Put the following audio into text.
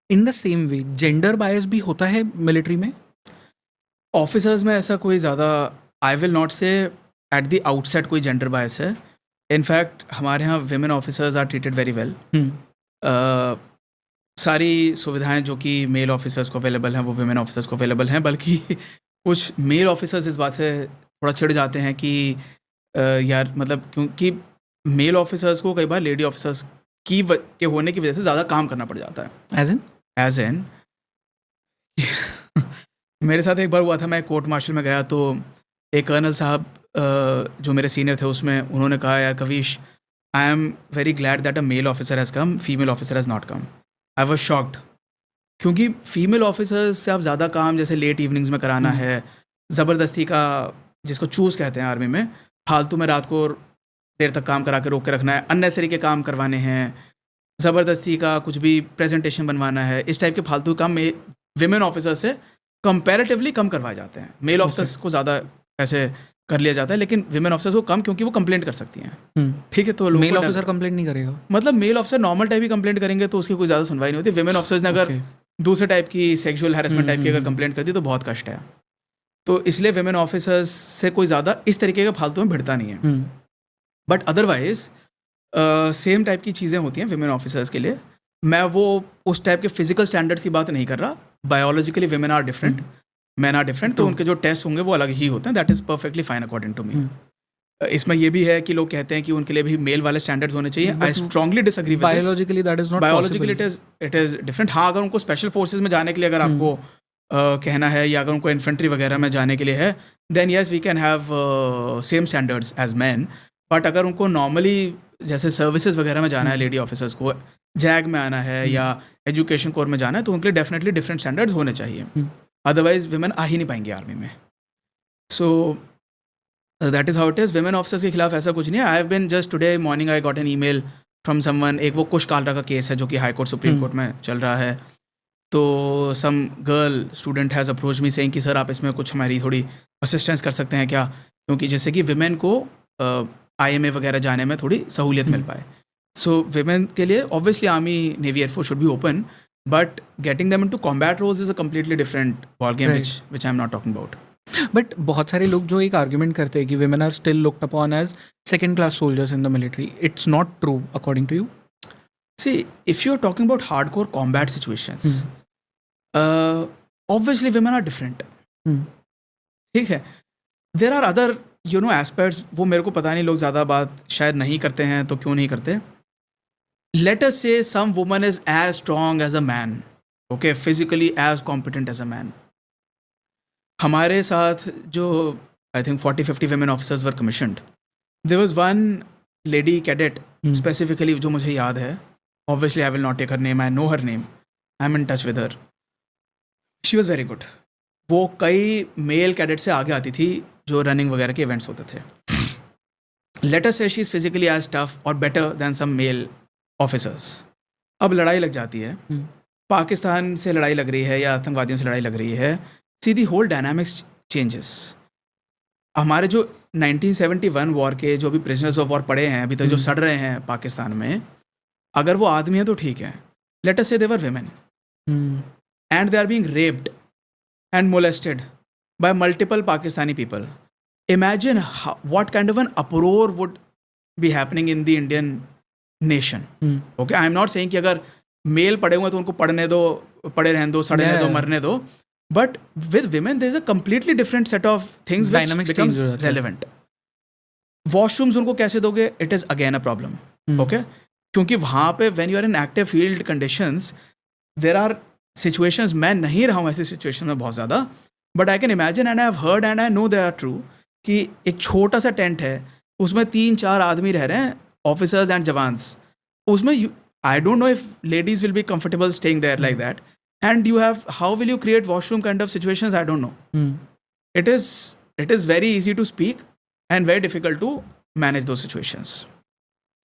In the same way gender bias भी होता है मिलिट्री में? ऑफिसर्स में ऐसा कोई ज़्यादा, I will not say at the outset कोई जेंडर बायस है. इनफैक्ट हमारे यहाँ women officers are treated very well. सारी सुविधाएं जो कि मेल ऑफिसर्स को अवेलेबल हैं वो विमेन ऑफिसर्स को अवेलेबल हैं. बल्कि कुछ मेल ऑफिसर्स इस बात से थोड़ा चिढ़ जाते हैं कि यार मतलब क्योंकि मेल ऑफिसर्स को कई बार लेडी ऑफिसर्स के होने की वजह से ज़्यादा काम करना पड़ जाता है. एज इन मेरे साथ एक बार हुआ था, मैं कोर्ट मार्शल में गया तो एक कर्नल साहब जो मेरे सीनियर थे उसमें उन्होंने कहा, यार Kavish, I am very glad that a male officer has come, female officer has not come. I was shocked क्योंकि फीमेल ऑफिसर्स से आप ज़्यादा काम जैसे लेट इवनिंग्स में कराना है, ज़बरदस्ती का जिसको चूज़ कहते हैं आर्मी में, फालतू में रात को देर तक काम करा के रोक के रखना है, अननेसरी के काम करवाने हैं, ज़बरदस्ती का कुछ भी प्रेजेंटेशन बनवाना है, इस टाइप के फालतू काम में विमेन ऑफिसर से कंपैरेटिवली कम करवाए जाते हैं. मेल ऑफिसर्स को ज़्यादा ऐसे कर लिया जाता है, लेकिन विमेन ऑफिसर्स को कम क्योंकि वो कंप्लेंट कर सकती हैं. ठीक है, तो मेल ऑफिसर कंप्लेंट नहीं करेगा? मतलब मेल ऑफिसर नॉर्मल टाइप की कंप्लेंट करेंगे तो उसकी कोई ज़्यादा सुनवाई नहीं होती. विमेन ऑफिसर्स ने अगर दूसरे टाइप की सेक्सुअल हैरेसमेंट टाइप की अगर कंप्लेंट कर दी तो बहुत कष्ट है. तो इसलिए विमेन ऑफिसर्स से कोई ज़्यादा इस तरीके का फालतू में भिड़ता नहीं है. बट अदरवाइज सेम टाइप की चीज़ें होती हैं विमेन ऑफिसर्स के लिए. मैं वो उस टाइप के फिजिकल स्टैंडर्ड्स की बात नहीं कर रहा. Biologically women are different, man are different, तो उनके जो टेस्ट होंगे वो अलग ही होते हैं. That is perfectly fine according to me. इसमें ये भी है कि लोग कहते हैं कि उनके लिए भी मेल वाले स्टैंडर्ड्स होने चाहिए. I strongly disagree with this. Biologically that is not biologically it is different. हाँ, अगर उनको स्पेशल फोर्सेज में जाने के लिए अगर आपको कहना है या अगर उनको इन्फेंट्री वगैरह में जाने के लिए है, then yes we can have same standards as man. But अगर उनको नॉर्मली जैसे सर्विसेज वगैरह में जाना है, लेडी ऑफिसर्स को जैग में आना है या एजुकेशन कोर में जाना है, तो उनके लिए डेफिनेटली डिफरेंट स्टैंडर्ड्स होने चाहिए. अदरवाइज विमेन आ ही नहीं पाएंगी आर्मी में. So that is how it is. Women officers के खिलाफ ऐसा कुछ नहीं है. I have been just today morning I got an email from someone. एक वो कुश कालरा का केस है जो कि हाई कोर्ट सुप्रीम कोर्ट में चल रहा है. तो some girl student has approach me saying कि सर आप इसमें कुछ हमारी थोड़ी असिस्टेंस कर सकते हैं क्या, क्योंकि जिससे कि विमेन को IMA वगैरह जाने में थोड़ी सहूलियत मिल पाए. सो विमेन के लिए obviously army, navy, air force should be open, but getting them into combat roles is a completely different ball game which I am not talking about. But बहुत सारे लोग जो एक आर्ग्यूमेंट करते हैं कि women are still looked upon as second class soldiers in the military, it's not true according to you? See, if you're talking about hardcore combat situations, obviously women are different. ठीक है. There are other, aspects, वो मेरे को पता नहीं, लोग ज़्यादा बात शायद नहीं करते हैं, तो क्यों नहीं करते. Let us say some woman is as strong as a man, okay, physically as competent as a man. हमारे साथ जो I think 40-50 women officers were commissioned. There was one lady cadet specifically जो मुझे याद है. Obviously, I will not take her name. I know her name. I'm in touch with her. She was very good. वो कई mail cadet से आगे आती थी जो रनिंग वगैरह के इवेंट्स होते थे. Let us say she is physically as tough or better than some male officers. अब लड़ाई लग जाती है, पाकिस्तान से लड़ाई लग रही है या आतंकवादियों से लड़ाई लग रही है, see the whole dynamics changes. हमारे जो 1971 वॉर के जो भी प्रिजनर्स ऑफ वॉर पड़े हैं अभी तक जो सड़ रहे हैं पाकिस्तान में, अगर वो आदमी है तो ठीक है. Let us say they were women and they are being raped and molested by multiple Pakistani people. Imagine what kind of an uproar would be happening in the Indian nation. Okay, I am not saying कि अगर mail पड़े हुए तो उनको पढ़ने दो, पड़े रहने दो, सड़ने दो, मरने दो. But with women there is a completely different set of things which becomes relevant. Washrooms उनको कैसे दोगे, it is again a problem. Okay, क्योंकि वहाँ पे when you are in active field conditions there are situations, मैं नहीं रहा हूँ ऐसी सिचुएशन में बहुत ज़्यादा, but I can imagine and I have heard and I know they are true कि एक छोटा सा टेंट है, उसमें 3-4 आदमी रह रहे हैं, ऑफिसर्स एंड जवान्स. उसमें I don't know if ladies will be comfortable staying there like that, and you have, how will you create washroom kind of situations, I don't know. It is very easy to speak and very difficult to manage those situations.